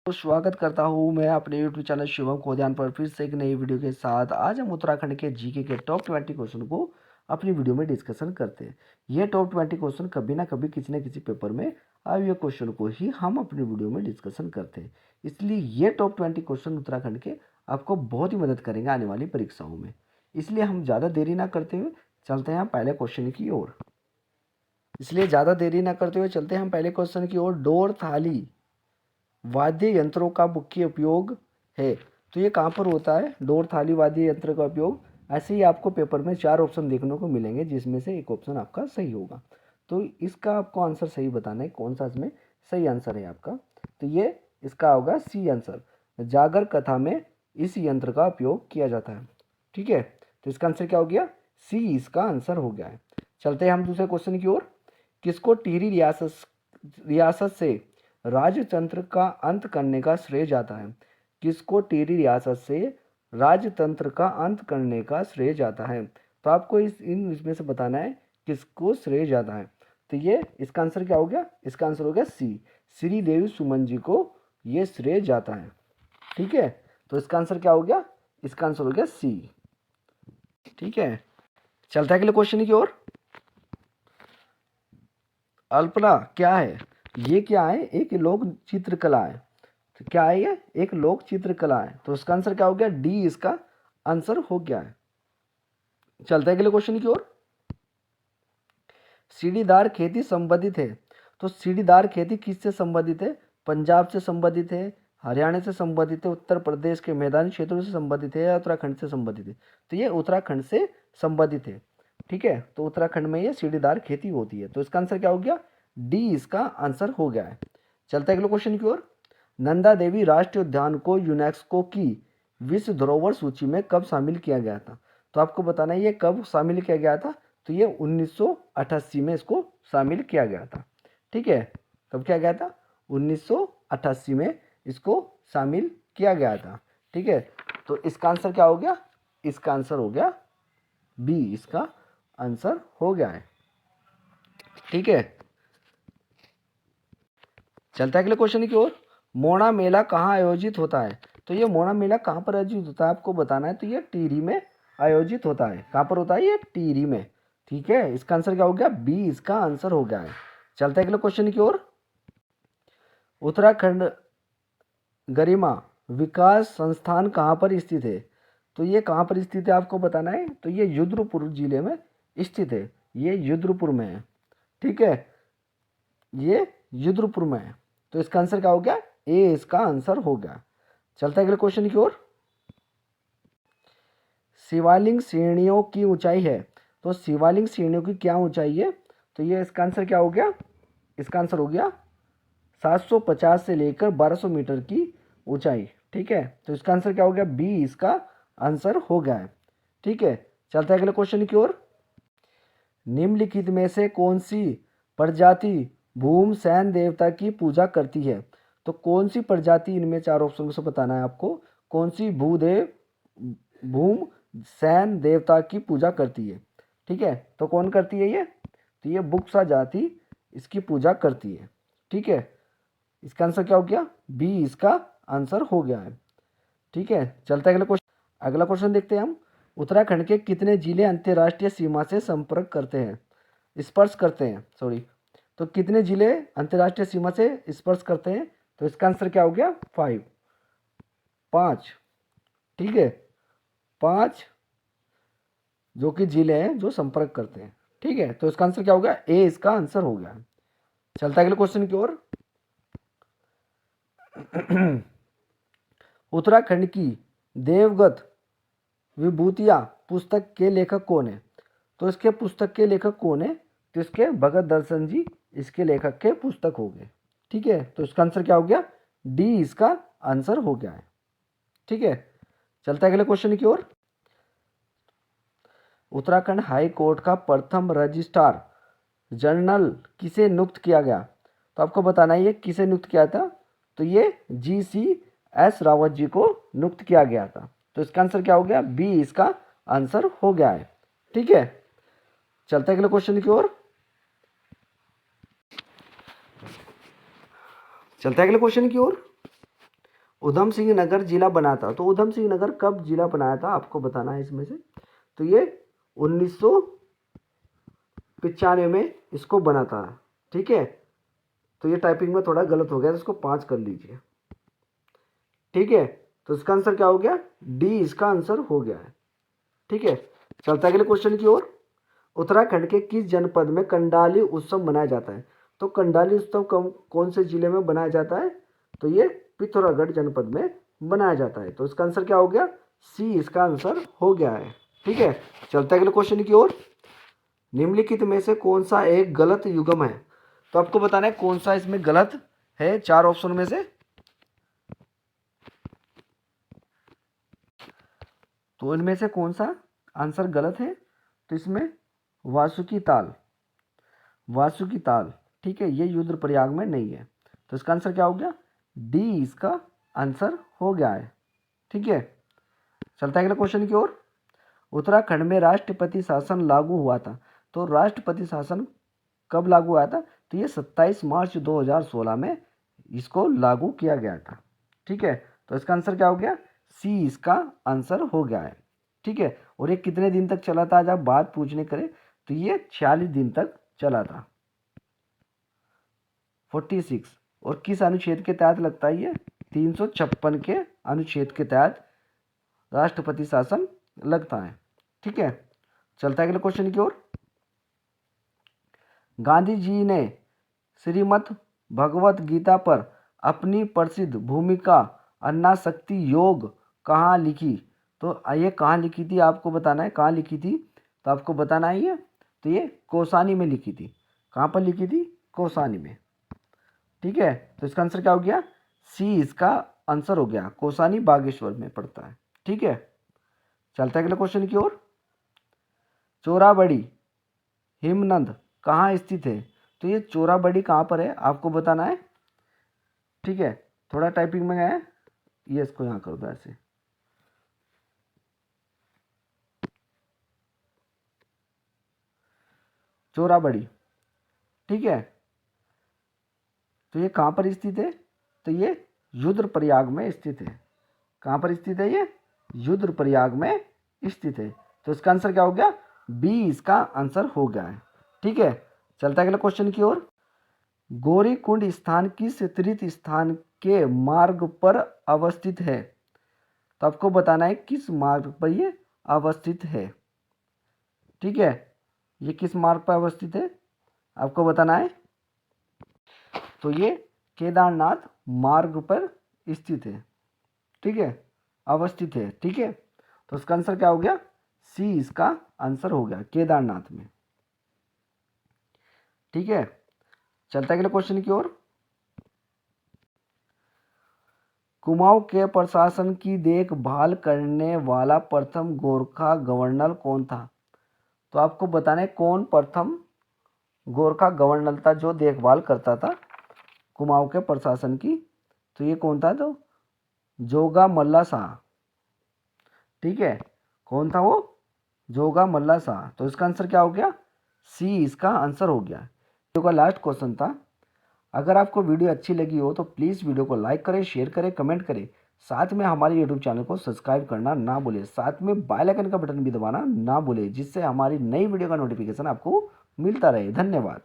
तो स्वागत करता हूँ मैं अपने YouTube चैनल शिवम खोदियान पर फिर से एक नई वीडियो के साथ। आज हम उत्तराखंड के जीके के टॉप 20 क्वेश्चन को अपनी वीडियो में डिस्कशन करते हैं। ये टॉप 20 क्वेश्चन कभी ना कभी किसी न किसी पेपर में आए हुए क्वेश्चन को ही हम अपनी वीडियो में डिस्कशन करते हैं। इसलिए ये टॉप 20 क्वेश्चन उत्तराखंड के आपको बहुत ही मदद करेंगे आने वाली परीक्षाओं में। इसलिए हम ज़्यादा देरी ना करते हुए चलते हैं पहले क्वेश्चन की ओर। इसलिए ज़्यादा देरी ना करते हुए चलते हैं हम पहले क्वेश्चन की ओर। डोर थाली वाद्य यंत्रों का मुख्य उपयोग है। तो ये कहाँ पर होता है? डोर थाली वाद्य यंत्र का उपयोग। ऐसे ही आपको पेपर में 4 ऑप्शन देखने को मिलेंगे जिसमें से एक ऑप्शन आपका सही होगा। तो इसका आपको आंसर सही बताना है, कौन सा इसमें सही आंसर है आपका। तो ये इसका होगा सी आंसर। जागर कथा में इस यंत्र का उपयोग किया जाता है। ठीक है, तो इसका आंसर क्या हो गया? सी इसका आंसर हो गया है। चलते हैं हम दूसरे क्वेश्चन की ओर। किसको टिहरी रियासत से राजतंत्र का अंत करने का श्रेय जाता है? किसको टिहरी रियासत से राजतंत्र का अंत करने का श्रेय जाता है? तो आपको इसमें से बताना है किसको श्रेय जाता है। तो ये इसका आंसर क्या हो गया? इसका आंसर हो गया सी, श्री देवी सुमन जी को ये श्रेय जाता है। ठीक है, तो इसका आंसर क्या हो गया? इसका आंसर हो गया सी। ठीक है, चलता है अगले क्वेश्चन की ओर। अल्पना क्या है? ये क्या है? एक लोक चित्रकला है। तो क्या है ये? एक लोक चित्रकला है। तो इसका आंसर क्या हो गया? डी इसका आंसर हो गया है। चलते हैं अगले क्वेश्चन की ओर। सीढ़ीदार खेती संबंधित है। तो सीढ़ीदार खेती किससे संबंधित है? पंजाब से संबंधित है, हरियाणा से संबंधित है, उत्तर प्रदेश के मैदानी क्षेत्रों से संबंधित है या उत्तराखंड से संबंधित है? तो ये उत्तराखंड से संबंधित है। ठीक है, तो उत्तराखंड में ये सीढ़ीदार खेती होती है। तो इसका आंसर क्या हो गया? डी इसका आंसर हो गया है। चलते हैं अगले क्वेश्चन की ओर। नंदा देवी राष्ट्रीय उद्यान को यूनेस्को की विश्व धरोहर सूची में कब शामिल किया गया था? तो आपको बताना है ये कब शामिल किया गया था। तो ये 1988 में इसको शामिल किया गया था। ठीक है, कब किया गया था? 1988 में इसको शामिल किया गया था। ठीक है, तो इसका आंसर क्या हो गया? इसका आंसर हो गया बी, इसका आंसर हो गया है। ठीक है, चलता है अगले क्वेश्चन की ओर। मोना मेला कहाँ आयोजित होता है? तो ये मोना मेला कहाँ पर आयोजित होता है आपको बताना है। तो ये टिहरी में आयोजित होता है। कहाँ पर होता है? ये टिहरी में। ठीक है, इसका आंसर क्या हो गया? बी इसका आंसर हो गया है। चलते हैं अगले क्वेश्चन की ओर। उत्तराखंड गरिमा विकास संस्थान कहाँ पर स्थित है? तो ये कहाँ पर स्थित है आपको बताना है। तो ये रुद्रपुर जिले में स्थित है। ये रुद्रपुर में है। ठीक है, ये रुद्रपुर में है। तो इसका आंसर क्या हो गया? ए इसका आंसर हो गया। चलते हैं अगले क्वेश्चन की ओर। शिवालिक श्रेणियों की ऊंचाई है। तो शिवालिक श्रेणियों की क्या ऊंचाई है? तो ये इसका आंसर क्या हो गया? इसका आंसर हो गया 750 से लेकर 1200 मीटर की ऊंचाई। ठीक है, तो इसका आंसर क्या हो गया? बी इसका आंसर हो गया है। ठीक है, चलते हैं अगले क्वेश्चन की ओर। निम्नलिखित में से कौन सी प्रजाति भूमसेन देवता की पूजा करती है? तो कौन सी प्रजाति, इनमें 4 ऑप्शन में से बताना है आपको, कौन सी भूमसेन देवता की पूजा करती है? ठीक है, तो कौन करती है ये? तो ये बुक्सा जाति इसकी पूजा करती है। ठीक है, इसका आंसर क्या हो गया? बी इसका आंसर हो गया है। ठीक है, चलते हैं अगला क्वेश्चन। अगला क्वेश्चन देखते हैं हम। उत्तराखंड के कितने जिले अंतर्राष्ट्रीय सीमा से संपर्क करते हैं, स्पर्श करते हैं, सॉरी। तो कितने जिले अंतर्राष्ट्रीय सीमा से स्पर्श करते हैं? तो इसका आंसर क्या हो गया? 5, 5। ठीक है, 5 जो कि जिले हैं जो संपर्क करते हैं। ठीक है, तो इसका आंसर क्या हो गया? ए इसका आंसर हो गया। चलता है अगले क्वेश्चन की ओर। उत्तराखंड की देवगत विभूतियाँ पुस्तक के लेखक कौन है? तो इसके पुस्तक के लेखक कौन है? तो इसके भगत दर्शन जी इसके लेखक के पुस्तक हो गए। ठीक है, तो इसका आंसर क्या हो गया? डी इसका आंसर हो गया है। ठीक है, चलता है अगले क्वेश्चन की ओर। उत्तराखंड हाई कोर्ट का प्रथम रजिस्ट्रार जनरल किसे नियुक्त किया गया? तो आपको बताना है ये किसे नियुक्त किया था। तो ये GCS रावत जी को नियुक्त किया गया था। तो इसका आंसर क्या हो गया? बी इसका आंसर हो गया है। ठीक है, चलते हैं अगले क्वेश्चन की ओर। चलते हैं अगले क्वेश्चन की ओर। उधम सिंह नगर जिला बना था। तो उधम सिंह नगर कब जिला बनाया था आपको बताना है इसमें से। तो ये 1995 में इसको बना था। ठीक है, तो ये टाइपिंग में थोड़ा गलत हो गया, तो इसको 5 कर लीजिए। ठीक है, तो इसका आंसर क्या हो गया, डी इसका आंसर हो गया है। ठीक है, चलता है अगले क्वेश्चन की ओर। उत्तराखंड के किस जनपद में कंडाली उत्सव मनाया जाता है। तो कंडाली उत्सव कौन से जिले में बनाया जाता है। तो ये पिथौरागढ़ जनपद में बनाया जाता है। तो इसका आंसर क्या हो गया, सी इसका आंसर हो गया है। ठीक है, चलते हैं अगले क्वेश्चन की ओर। निम्नलिखित में से कौन सा एक गलत युग्म है। तो आपको बताना है कौन सा इसमें गलत है, 4 ऑप्शन में से। तो इनमें से कौन सा आंसर गलत है। तो इसमें वासुकी ताल, वासुकी ताल, ठीक है, ये रुद्रप्रयाग में नहीं है। तो इसका आंसर क्या हो गया, डी इसका आंसर हो गया है। ठीक है, चलता है अगले क्वेश्चन की ओर। उत्तराखंड में राष्ट्रपति शासन लागू हुआ था। तो राष्ट्रपति शासन कब लागू हुआ था। तो ये 27 मार्च 2016 में इसको लागू किया गया था। ठीक है, तो इसका आंसर क्या हो गया, सी इसका आंसर हो गया है। ठीक है, और ये कितने दिन तक चला था, जब बात पूछने करें तो ये 46 दिन तक चला था। 46, और किस अनुच्छेद के तहत लगता है ये, 356 के अनुच्छेद के तहत राष्ट्रपति शासन लगता है। ठीक है, चलता है अगले क्वेश्चन की ओर। गांधी जी ने श्रीमद् भगवत गीता पर अपनी प्रसिद्ध भूमिका अन्नाशक्ति योग कहाँ लिखी। तो ये कहाँ लिखी थी आपको बताना है, कहाँ लिखी थी। तो आपको बताना है ये, तो ये कौसानी में लिखी थी। कहाँ पर लिखी थी, कौसानी में। ठीक है, तो इसका आंसर क्या हो गया, सी इसका आंसर हो गया। कौसानी बागेश्वर में पड़ता है। ठीक है, चलता है अगले क्वेश्चन की ओर। चोराबड़ी हिमनद कहाँ स्थित है। तो ये चोराबड़ी कहाँ पर है आपको बताना है। ठीक है, थोड़ा टाइपिंग में है, ये इसको यहाँ कर दो ऐसे। चोराबड़ी, ठीक है, तो ये कहाँ पर स्थित है। तो ये रुद्रप्रयाग में स्थित है। कहाँ पर स्थित है ये, रुद्रप्रयाग में स्थित है। तो इसका आंसर क्या हो गया, बी इसका आंसर हो गया है। ठीक है, चलता है अगले क्वेश्चन की ओर। गौरीकुंड स्थान किस तीर्थ स्थान के मार्ग पर अवस्थित है। तो आपको बताना है किस मार्ग पर ये अवस्थित है। ठीक है, ये किस मार्ग पर अवस्थित है आपको बताना है। तो ये केदारनाथ मार्ग पर स्थित है। ठीक है, अवस्थित है। ठीक है, तो इसका आंसर क्या हो गया, सी इसका आंसर हो गया, केदारनाथ में। ठीक है, चलता है अगले क्वेश्चन की ओर। कुमाऊं के प्रशासन की देखभाल करने वाला प्रथम गोरखा गवर्नर कौन था। तो आपको बताना है कौन प्रथम गोरखा गवर्नर था जो देखभाल करता था कुमाऊं के प्रशासन की। तो ये कौन था, तो जोगा मल्ला शाह। ठीक है, कौन था वो, जोगा मल्ला शाह। तो इसका आंसर क्या हो गया, सी इसका आंसर हो गया। वीडियो का लास्ट क्वेश्चन था। अगर आपको वीडियो अच्छी लगी हो तो प्लीज़ वीडियो को लाइक करें, शेयर करें, कमेंट करें। साथ में हमारे यूट्यूब चैनल को सब्सक्राइब करना ना भूलें। साथ में बेल आइकन का बटन भी दबाना ना भूलें, जिससे हमारी नई वीडियो का नोटिफिकेशन आपको मिलता रहे। धन्यवाद।